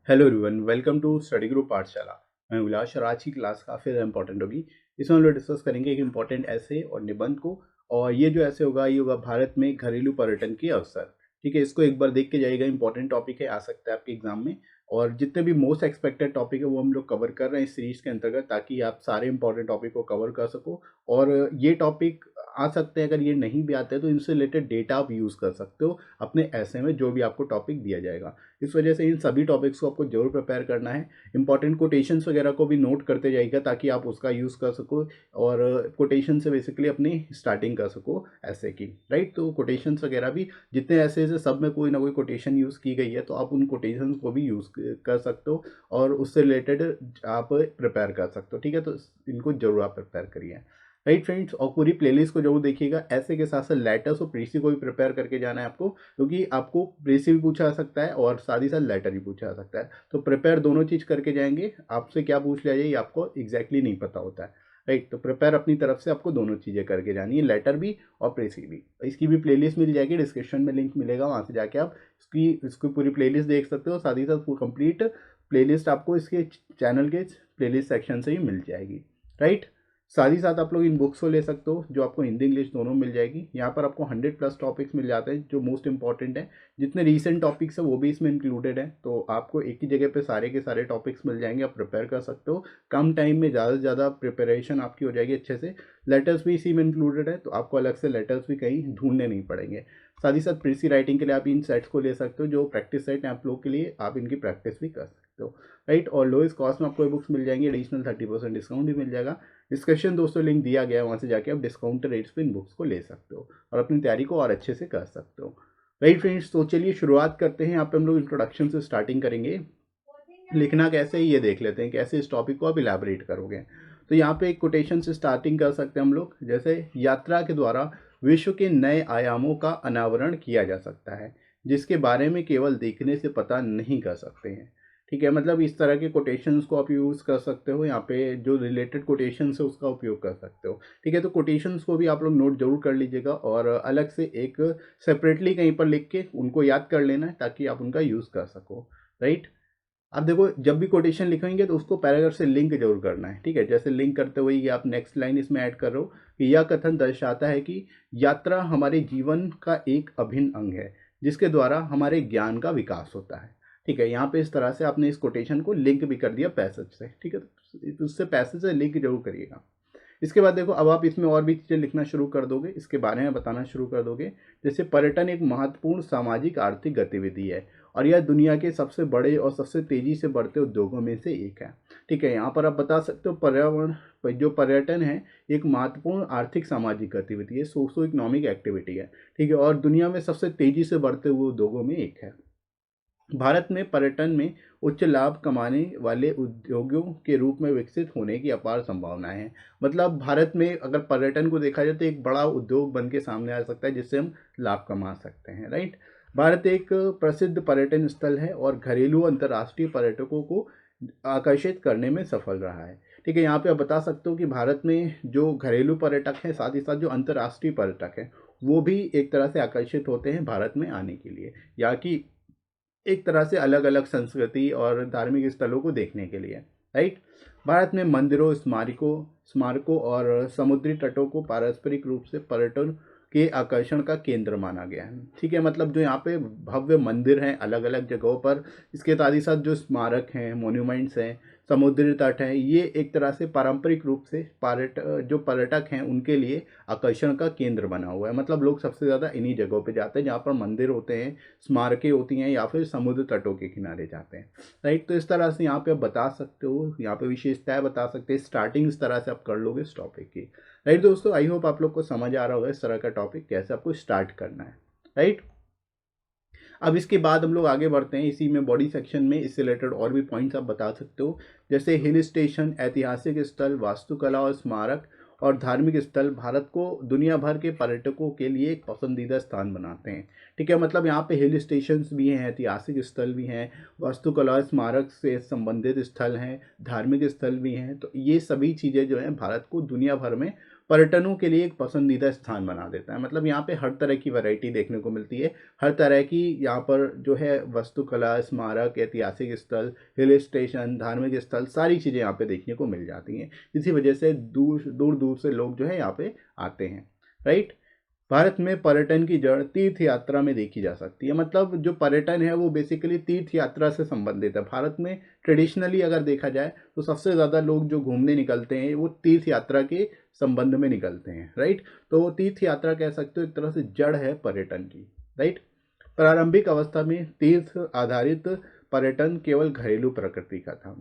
Hello everyone, welcome to study group Pathshala. मैं उल्लास और आज की क्लास काफ़ी ज़्यादा इंपॉर्टेंट होगी। इसमें हम लोग डिस्कस करेंगे एक इंपॉर्टेंट ऐसे और निबंध को। और ये जो ऐसे होगा ये होगा भारत में घरेलू पर्यटन के अवसर। ठीक है, इसको एक बार देख के जाइएगा, इंपॉर्टेंट टॉपिक है, आ सकता है आपके एग्जाम में। और जितने भी मोस्ट एक्सपेक्टेड टॉपिक है वो हम लोग कवर कर रहे हैं इस सीरीज के अंतर्गत, ताकि आप सारे इंपॉर्टेंट टॉपिक को कवर कर सको। और ये टॉपिक आ सकते हैं, अगर ये नहीं भी आते हैं तो इनसे रिलेटेड डेटा आप यूज़ कर सकते हो अपने ऐसे में जो भी आपको टॉपिक दिया जाएगा। इस वजह से इन सभी टॉपिक्स को आपको जरूर प्रिपेयर करना है। इंपॉर्टेंट कोटेशंस वगैरह को भी नोट करते जाइएगा ताकि आप उसका यूज़ कर सको और कोटेशन से बेसिकली अपनी स्टार्टिंग कर सको ऐसे की। राइट, तो कोटेशंस वगैरह भी जितने ऐसे ऐसे सब में कोई ना कोई कोटेशन यूज़ की गई है, तो आप उन कोटेशंस को भी यूज़ कर सकते हो और उससे रिलेटेड आप प्रिपेयर कर सकते हो। ठीक है, तो इनको जरूर आप प्रिपेयर करिए। राइट फ्रेंड्स, और पूरी प्लेलिस्ट को जरूर देखिएगा। ऐसे के साथ साथ लेटर्स और प्रीसी को भी प्रिपेयर करके जाना है आपको, क्योंकि आपको प्रीसी भी पूछा जा सकता है और साथ ही साथ लेटर भी पूछा जा सकता है। तो प्रिपेयर दोनों चीज़ करके जाएंगे। आपसे क्या पूछ लिया जाए ये आपको एग्जैक्टली नहीं पता होता है। राइट, तो प्रिपेयर अपनी तरफ से आपको दोनों चीज़ें करके जानी है, लेटर भी और प्रेसी भी। इसकी भी प्लेलिस्ट मिल जाएगी, डिस्क्रिप्शन में लिंक मिलेगा, वहाँ से जाके आप इसकी पूरी प्लेलिस्ट देख सकते हो। साथ ही साथ कंप्लीट प्लेलिस्ट आपको इसके चैनल के प्लेलिस्ट सेक्शन से ही मिल जाएगी। राइट, साथ ही साथ आप लोग इन बुक्स को ले सकते हो जो आपको हिंदी इंग्लिश दोनों मिल जाएगी। यहाँ पर आपको 100+ टॉपिक्स मिल जाते हैं जो मोस्ट इंपॉर्टेंट हैं। जितने रीसेंट टॉपिक्स हैं वो भी इसमें इंक्लूडेड हैं, तो आपको एक ही जगह पे सारे के सारे टॉपिक्स मिल जाएंगे, आप प्रिपेयर कर सकते हो। कम टाइम में ज़्यादा से ज़्यादा प्रिपरेशन आपकी हो जाएगी अच्छे से। लेटर्स भी इसी में इंक्लूडेड है, तो आपको अलग से लेटर्स भी कहीं ढूंढने नहीं पड़ेंगे। साथ ही साथ प्रीसी राइटिंग के लिए आप इन सेट्स को ले सकते हो, जो प्रैक्टिस सेट हैं आप लोग के लिए, आप इनकी प्रैक्टिस भी कर सकते हो। राइट, और लोएस्ट कॉस्ट में आपको ये बुक्स मिल जाएंगी, एडिशनल 30% डिस्काउंट भी मिल जाएगा। डिस्कशन दोस्तों लिंक दिया गया है, वहाँ से जाके आप डिस्काउंट रेट्स पे इन बुक्स को ले सकते हो और अपनी तैयारी को और अच्छे से कर सकते हो। राइट फ्रेंड्स, तो चलिए शुरुआत करते हैं। यहाँ पे हम लोग इंट्रोडक्शन से स्टार्टिंग करेंगे। लिखना कैसे है ये देख लेते हैं, कैसे इस टॉपिक को आप इलेबोरेट करोगे। तो यहाँ पे एक कोटेशन से स्टार्टिंग कर सकते हैं हम लोग, जैसे यात्रा के द्वारा विश्व के नए आयामों का अनावरण किया जा सकता है, जिसके बारे में केवल देखने से पता नहीं कर सकते हैं। ठीक है, मतलब इस तरह के कोटेशंस को आप यूज़ कर सकते हो। यहाँ पे जो रिलेटेड कोटेशंस है उसका उपयोग कर सकते हो। ठीक है, तो कोटेशंस को भी आप लोग नोट जरूर कर लीजिएगा और अलग से एक सेपरेटली कहीं पर लिख के उनको याद कर लेना है, ताकि आप उनका यूज़ कर सको। राइट, अब देखो, जब भी कोटेशन लिखेंगे तो उसको पैराग्राफ से लिंक जरूर करना है। ठीक है, जैसे लिंक करते हुए ये आप नेक्स्ट लाइन इसमें ऐड कर रहे हो कि यह कथन दर्शाता है कि यात्रा हमारे जीवन का एक अभिन्न अंग है, जिसके द्वारा हमारे ज्ञान का विकास होता है। ठीक है, यहाँ पे इस तरह से आपने इस कोटेशन को लिंक भी कर दिया पैसेज से। ठीक है, तो उससे पैसेज से लिंक जरूर करिएगा। इसके बाद देखो, अब आप इसमें और भी चीज़ें लिखना शुरू कर दोगे, इसके बारे में बताना शुरू कर दोगे। जैसे पर्यटन एक महत्वपूर्ण सामाजिक आर्थिक गतिविधि है और यह दुनिया के सबसे बड़े और सबसे तेजी से बढ़ते उद्योगों में से एक है। ठीक है, यहाँ पर आप बता सकते हो पर्यावरण जो पर्यटन है एक महत्वपूर्ण आर्थिक सामाजिक गतिविधि है, सोशो इकोनॉमिक एक्टिविटी है। ठीक है, और दुनिया में सबसे तेजी से बढ़ते हुए उद्योगों में एक है। भारत में पर्यटन में उच्च लाभ कमाने वाले उद्योगों के रूप में विकसित होने की अपार संभावनाएं हैं। मतलब भारत में अगर पर्यटन को देखा जाए तो एक बड़ा उद्योग बन के सामने आ सकता है, जिससे हम लाभ कमा सकते हैं। राइट, भारत एक प्रसिद्ध पर्यटन स्थल है और घरेलू अंतर्राष्ट्रीय पर्यटकों को आकर्षित करने में सफल रहा है। ठीक है, यहाँ पे आप बता सकते हो कि भारत में जो घरेलू पर्यटक हैं, साथ ही साथ जो अंतर्राष्ट्रीय पर्यटक हैं, वो भी एक तरह से आकर्षित होते हैं भारत में आने के लिए, या कि एक तरह से अलग अलग संस्कृति और धार्मिक स्थलों को देखने के लिए। राइट, भारत में मंदिरों, स्मारकों और समुद्री तटों को पारस्परिक रूप से पर्यटन के आकर्षण का केंद्र माना गया है। ठीक है, मतलब जो यहाँ पे भव्य मंदिर हैं अलग अलग जगहों पर, इसके साथ ही साथ जो स्मारक हैं, मोन्यूमेंट्स हैं, समुद्री तट हैं, ये एक तरह से पारंपरिक रूप से जो पर्यटक हैं उनके लिए आकर्षण का केंद्र बना हुआ है। मतलब लोग सबसे ज़्यादा इन्हीं जगहों पे जाते हैं जहाँ पर मंदिर होते हैं, स्मारकें होती हैं, या फिर समुद्र तटों के किनारे जाते हैं। राइट, तो इस तरह से यहाँ पे आप बता सकते हो, यहाँ पे विशेषताएं बता सकते हैं। स्टार्टिंग इस तरह से आप कर लोगे इस टॉपिक की। राइट दोस्तों, आई होप आप लोग को समझ आ रहा होगा इस तरह का टॉपिक कैसे आपको स्टार्ट करना है। राइट, अब इसके बाद हम लोग आगे बढ़ते हैं। इसी में बॉडी सेक्शन में इससे रिलेटेड और भी पॉइंट्स आप बता सकते हो, जैसे हिल स्टेशन, ऐतिहासिक स्थल, वास्तुकला और स्मारक और धार्मिक स्थल भारत को दुनिया भर के पर्यटकों के लिए एक पसंदीदा स्थान बनाते हैं। ठीक है, मतलब यहाँ पे हिल स्टेशंस भी हैं, ऐतिहासिक स्थल भी हैं, वास्तुकला स्मारक से संबंधित स्थल हैं, धार्मिक स्थल भी हैं। तो ये सभी चीज़ें जो हैं भारत को दुनिया भर में पर्यटनों के लिए एक पसंदीदा स्थान बना देता है। मतलब यहाँ पे हर तरह की वैरायटी देखने को मिलती है, हर तरह की यहाँ पर जो है वस्तुकला, स्मारक, ऐतिहासिक स्थल, हिल स्टेशन, धार्मिक स्थल, सारी चीज़ें यहाँ पे देखने को मिल जाती हैं। इसी वजह से दूर दूर दूर से लोग जो है यहाँ पे आते हैं, राइट। भारत में पर्यटन की जड़ तीर्थ यात्रा में देखी जा सकती है। मतलब जो पर्यटन है वो बेसिकली तीर्थ यात्रा से संबंधित है। भारत में ट्रेडिशनली अगर देखा जाए तो सबसे ज़्यादा लोग जो घूमने निकलते हैं वो तीर्थ यात्रा के संबंध में निकलते हैं, राइट। तो तीर्थ यात्रा कह सकते हो एक तरह से जड़ है पर्यटन की, राइट। प्रारंभिक अवस्था में तीर्थ आधारित पर्यटन केवल घरेलू प्रकृति का था।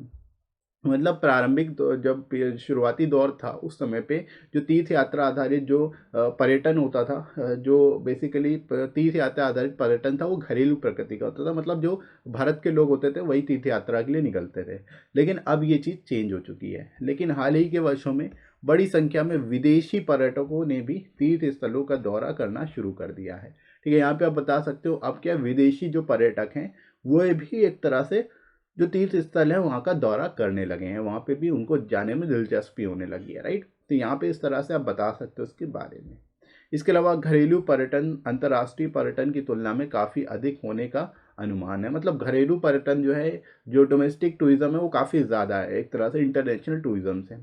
मतलब प्रारंभिक जब शुरुआती दौर था उस समय पे जो तीर्थ यात्रा आधारित जो पर्यटन होता था, जो बेसिकली तीर्थ यात्रा आधारित पर्यटन था वो घरेलू प्रकृति का होता था। मतलब जो भारत के लोग होते थे वही तीर्थ यात्रा के लिए निकलते थे। लेकिन अब ये चीज़ चेंज हो चुकी है। लेकिन हाल ही के वर्षों में बड़ी संख्या में विदेशी पर्यटकों ने भी तीर्थ स्थलों का दौरा करना शुरू कर दिया है। ठीक है, यहाँ पे आप बता सकते हो अब क्या विदेशी जो पर्यटक हैं वो भी एक तरह से जो तीर्थ स्थल है वहाँ का दौरा करने लगे हैं, वहाँ पे भी उनको जाने में दिलचस्पी होने लगी है, राइट। तो यहाँ पे इस तरह से आप बता सकते हो उसके बारे में। इसके अलावा घरेलू पर्यटन अंतर्राष्ट्रीय पर्यटन की तुलना में काफ़ी अधिक होने का अनुमान है। मतलब घरेलू पर्यटन जो है, जो डोमेस्टिक टूरिज्म है वो काफ़ी ज़्यादा है एक तरह से इंटरनेशनल टूरिज्म से,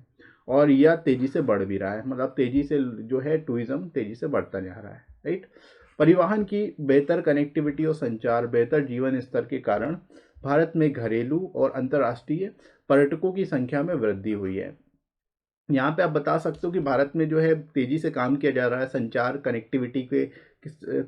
और यह तेज़ी से बढ़ भी रहा है। मतलब तेज़ी से जो है टूरिज्म तेज़ी से बढ़ता जा रहा है, राइट। परिवहन की बेहतर कनेक्टिविटी और संचार, बेहतर जीवन स्तर के कारण भारत में घरेलू और अंतर्राष्ट्रीय पर्यटकों की संख्या में वृद्धि हुई है। यहाँ पे आप बता सकते हो कि भारत में जो है तेज़ी से काम किया जा रहा है संचार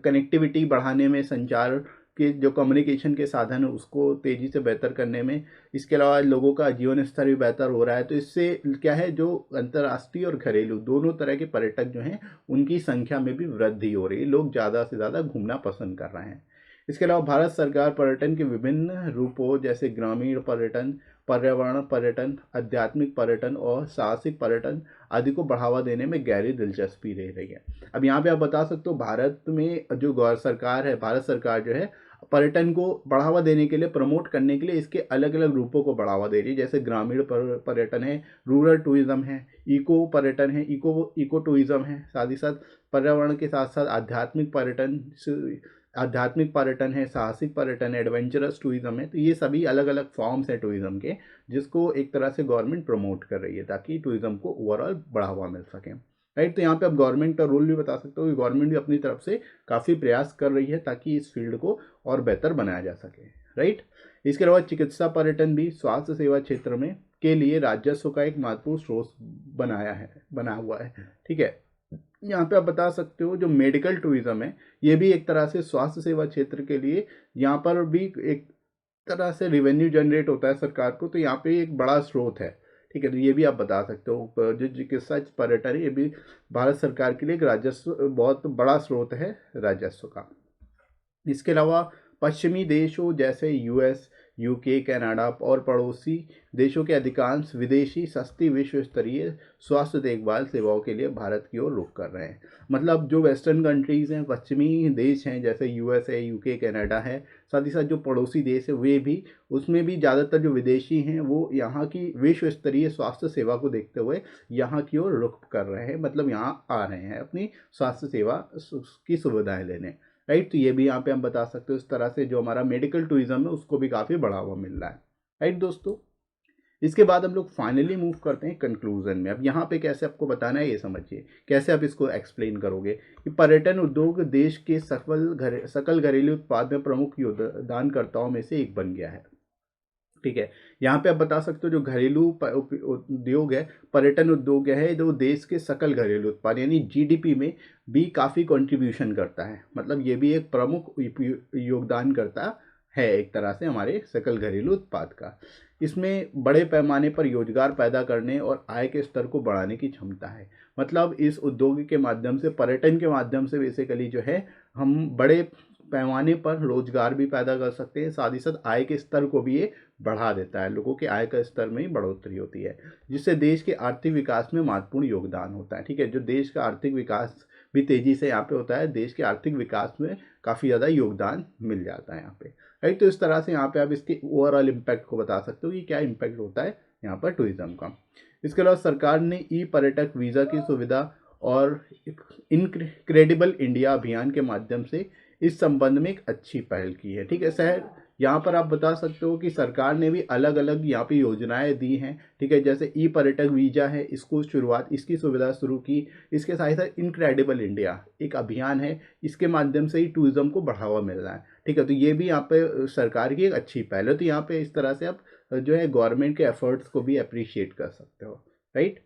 कनेक्टिविटी बढ़ाने में, संचार के जो कम्युनिकेशन के साधन है उसको तेज़ी से बेहतर करने में। इसके अलावा लोगों का जीवन स्तर भी बेहतर हो रहा है। तो इससे क्या है, जो अंतर्राष्ट्रीय और घरेलू दोनों तरह के पर्यटक जो हैं उनकी संख्या में भी वृद्धि हो रही है। लोग ज़्यादा से ज़्यादा घूमना पसंद कर रहे हैं। इसके अलावा भारत सरकार पर्यटन के विभिन्न रूपों जैसे ग्रामीण पर्यटन, पर्यावरण पर्यटन, आध्यात्मिक पर्यटन और साहसिक पर्यटन आदि को बढ़ावा देने में गहरी दिलचस्पी ले रही है। अब यहाँ पे आप बता सकते हो भारत में जो गौर सरकार है, भारत सरकार जो है पर्यटन को बढ़ावा देने के लिए, प्रमोट करने के लिए इसके अलग अलग रूपों को बढ़ावा दे रही है। जैसे ग्रामीण पर्यटन है, रूरल टूरिज्म है, इको पर्यटन है, इको टूरिज्म है, साथ ही साथ पर्यावरण के साथ साथ आध्यात्मिक पर्यटन है, साहसिक पर्यटन है, एडवेंचरस टूरिज्म है। तो ये सभी अलग अलग फॉर्म्स हैं टूरिज्म के, जिसको एक तरह से गवर्नमेंट प्रमोट कर रही है ताकि टूरिज्म को ओवरऑल बढ़ावा मिल सके, राइट। तो यहाँ पे आप गवर्नमेंट का रोल भी बता सकते हो कि गवर्नमेंट भी अपनी तरफ से काफ़ी प्रयास कर रही है ताकि इस फील्ड को और बेहतर बनाया जा सके, राइट। इसके अलावा चिकित्सा पर्यटन भी स्वास्थ्य सेवा क्षेत्र में के लिए राजस्व का एक महत्वपूर्ण स्रोत बना हुआ है, ठीक है। यहाँ पे आप बता सकते हो जो मेडिकल टूरिज्म है ये भी एक तरह से स्वास्थ्य सेवा क्षेत्र के लिए, यहाँ पर भी एक तरह से रिवेन्यू जनरेट होता है सरकार को। तो यहाँ पे एक बड़ा स्रोत है, ठीक है। तो ये भी आप बता सकते हो जो चिकित्सा पर्यटन है ये भी भारत सरकार के लिए एक राजस्व, बहुत बड़ा स्रोत है राजस्व का। इसके अलावा पश्चिमी देशों जैसे यूएस, यूके, कनाडा और पड़ोसी देशों के अधिकांश विदेशी सस्ती विश्व स्तरीय स्वास्थ्य देखभाल सेवाओं के लिए भारत की ओर रुख कर रहे हैं। मतलब जो वेस्टर्न कंट्रीज़ हैं, पश्चिमी देश हैं जैसे यूएस है, यूके, कनाडा है, साथ ही साथ जो पड़ोसी देश है वे भी, उसमें भी ज़्यादातर जो विदेशी हैं वो यहाँ की विश्व स्तरीय स्वास्थ्य सेवा को देखते हुए यहाँ की ओर रुख कर रहे हैं। मतलब यहाँ आ रहे हैं अपनी स्वास्थ्य सेवा की सुविधाएँ लेने, राइट। तो ये भी यहाँ पे हम बता सकते हो। इस तरह से जो हमारा मेडिकल टूरिज्म है उसको भी काफ़ी बढ़ावा मिल रहा है, राइट दोस्तों। इसके बाद हम लोग फाइनली मूव करते हैं कंक्लूजन में। अब यहाँ पे कैसे आपको बताना है ये समझिए, कैसे आप इसको एक्सप्लेन करोगे कि पर्यटन उद्योग देश के सकल घरेलू उत्पाद में प्रमुख योगदानकर्ताओं में से एक बन गया है, ठीक है। यहाँ पे आप बता सकते हो जो घरेलू उद्योग है, पर्यटन उद्योग है, जो देश के सकल घरेलू उत्पाद यानी जीडीपी में भी काफ़ी कंट्रीब्यूशन करता है। मतलब ये भी एक प्रमुख योगदान करता है एक तरह से हमारे सकल घरेलू उत्पाद का। इसमें बड़े पैमाने पर रोजगार पैदा करने और आय के स्तर को बढ़ाने की क्षमता है। मतलब इस उद्योग के माध्यम से, पर्यटन के माध्यम से बेसिकली जो है हम बड़े पैमाने पर रोजगार भी पैदा कर सकते हैं, साथ ही साथ आय के स्तर को भी ये बढ़ा देता है। लोगों के आय का स्तर में ही बढ़ोतरी होती है, जिससे देश के आर्थिक विकास में महत्वपूर्ण योगदान होता है, ठीक है। जो देश का आर्थिक विकास भी तेजी से यहाँ पे होता है, देश के आर्थिक विकास में काफ़ी ज़्यादा योगदान मिल जाता है यहाँ पे, राइट। तो इस तरह से यहाँ पे आप इसके ओवरऑल इम्पैक्ट को बता सकते हो कि क्या इम्पैक्ट होता है यहाँ पर टूरिज्म का। इसके अलावा सरकार ने ई पर्यटक वीज़ा की सुविधा और इनक्रेडिबल इंडिया अभियान के माध्यम से इस संबंध में एक अच्छी पहल की है। ठीक है, शहर यहाँ पर आप बता सकते हो कि सरकार ने भी अलग अलग यहाँ पे योजनाएं दी हैं। ठीक है, जैसे ई पर्यटक वीजा है, इसको शुरुआत इसकी सुविधा शुरू की। इसके साथ साथ इनक्रेडिबल इंडिया एक अभियान है, इसके माध्यम से ही टूरिज्म को बढ़ावा मिल रहा है। ठीक है, तो ये भी यहाँ पे सरकार की एक अच्छी पहल है। तो यहाँ पे इस तरह से आप जो है गवर्नमेंट के एफर्ट्स को भी अप्रिशिएट कर सकते हो, राइट।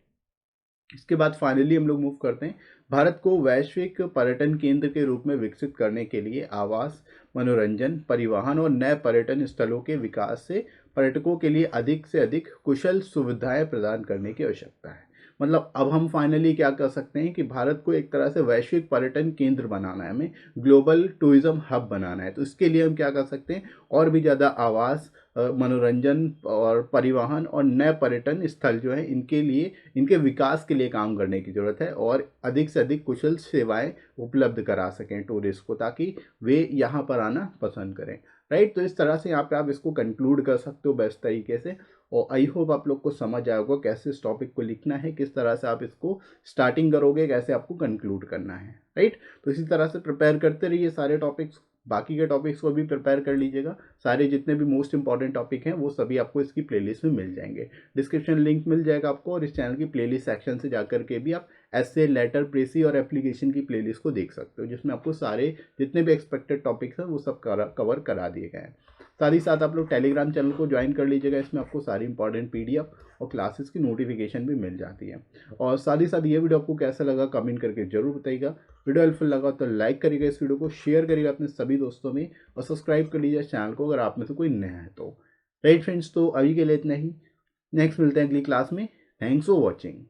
इसके बाद फाइनली हम लोग मूव करते हैं। भारत को वैश्विक पर्यटन केंद्र के रूप में विकसित करने के लिए आवास, मनोरंजन, परिवहन और नए पर्यटन स्थलों के विकास से पर्यटकों के लिए अधिक से अधिक कुशल सुविधाएं प्रदान करने की आवश्यकता है। मतलब अब हम फाइनली क्या कर सकते हैं कि भारत को एक तरह से वैश्विक पर्यटन केंद्र बनाना है, हमें ग्लोबल टूरिज्म हब बनाना है। तो इसके लिए हम क्या कर सकते हैं, और भी ज़्यादा आवास, मनोरंजन और परिवहन और नए पर्यटन स्थल जो है इनके लिए, इनके विकास के लिए काम करने की ज़रूरत है, और अधिक से अधिक कुशल सेवाएं उपलब्ध करा सकें टूरिस्ट को, ताकि वे यहाँ पर आना पसंद करें, राइट। तो इस तरह से यहाँ पे आप इसको कंक्लूड कर सकते हो बेस्ट तरीके से। और आई होप आप लोग को समझ आया होगा कैसे इस टॉपिक को लिखना है, किस तरह से आप इसको स्टार्टिंग करोगे, कैसे आपको कंक्लूड करना है, राइट। तो इसी तरह से प्रिपेयर करते रहिए सारे टॉपिक्स, बाकी के टॉपिक्स को भी प्रिपेयर कर लीजिएगा। सारे जितने भी मोस्ट इंपॉर्टेंट टॉपिक हैं वो सभी आपको इसकी प्लेलिस्ट में मिल जाएंगे। डिस्क्रिप्शन लिंक मिल जाएगा आपको, और इस चैनल की प्लेलिस्ट सेक्शन से जाकर के भी आप ऐसे, लेटर, प्रेसी और एप्लीकेशन की प्लेलिस्ट को देख सकते हो, जिसमें आपको सारे जितने भी एक्सपेक्टेड टॉपिक्स हैं वो सब कवर करा दिए गए हैं। साथ ही साथ आप लोग टेलीग्राम चैनल को ज्वाइन कर लीजिएगा, इसमें आपको सारी इंपॉर्टेंट पीडीएफ और क्लासेस की नोटिफिकेशन भी मिल जाती है। और साथ ही साथ ये वीडियो आपको कैसा लगा कमेंट करके जरूर बताइएगा। वीडियो हेल्पफुल लगा तो लाइक करिएगा, इस वीडियो को शेयर करिएगा अपने सभी दोस्तों में, और सब्सक्राइब कर लीजिए चैनल को अगर आप में से कोई नया है तो, राइट फ्रेंड्स। तो अभी के लिए इतना ही, नेक्स्ट मिलते हैं अगली क्लास में। Thanks for watching.